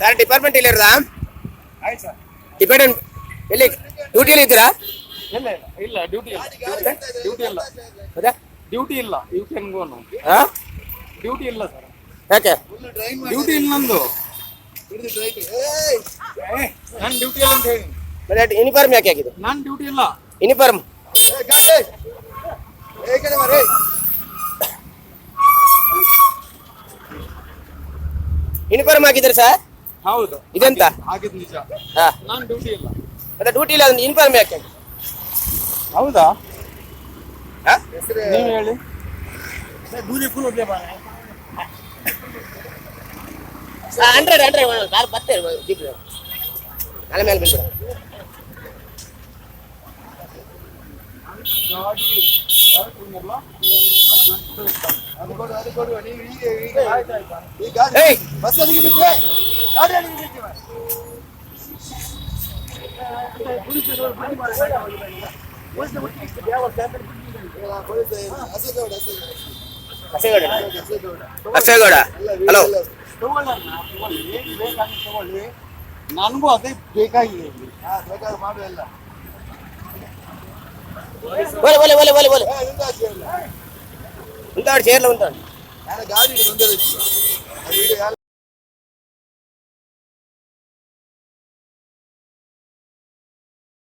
Sir department ಇಲ್ಲಿ ಇರೋದಾ? ಆಯ್ತು ಸರ್. ಡಿಪಾರ್ಟ್ಮೆಂಟ್ ಎಲ್ಲಿ ಡ್ಯೂಟಿಯಲ್ಲಿ ಇದ್ದೀರಾ? ಇಲ್ಲ ಇಲ್ಲ ಡ್ಯೂಟಿ ಇಲ್ಲ. ಡ್ಯೂಟಿ ಇಲ್ಲ. ಹೌದಾ? ಡ್ಯೂಟಿ ಇಲ್ಲ. You can go no. Duty ಇಲ್ಲ ಸರ್. ಯಾಕೆ? ಡ್ಯೂಟಿ ಇಲ್ಲ ನಂದು. ನಾನು ಡ್ಯೂಟಿ ಇಲ್ಲ ಅಂತ ಹೇಳಿ. ಮತ್ತೆ ಯೂನಿಫಾರ್ಮ್ ಯಾಕೆ ಹಾಕಿದ್ದು? ನಾನು ಡ್ಯೂಟಿ ಇಲ್ಲ. ಯೂನಿಫಾರ್ಮ್ ಯೂನಿಫಾರ್ಮ್ ಹಾಕಿದ್ರೆ ಸರ್? ಹೌದು. ಇದೆಂತ? ಹಾಗಿದ್ ನಿಜ. ಹಾ. ನಾನು ಡ್ಯೂಟಿ ಇಲ್ಲ. ಮತ್ತೆ ಡ್ಯೂಟಿ ಇಲ್ಲ ಅಂದ್ರೆ ಯೂನಿಫಾರ್ಮ್ ಯಾಕೆ? ಹೌದಾ? ಹಾ? ನೀವು ಹೇಳಿ. ಹಂಡ್ರೆಡ್ ಕಾರ್ ಬರ್ತೇವೆ ನಾಳೆ ಮೇಲೆ ಬಿಡ್ಬೇಡ. ಹಸೇಗೌಡ ಹಲೋ. ನನಗೂ ಅದೇ ಬೇಕಾಗಿದೆ. बोले बोले बोले बोले बोले ఉంటాడు చైర్లో ఉంటాడు.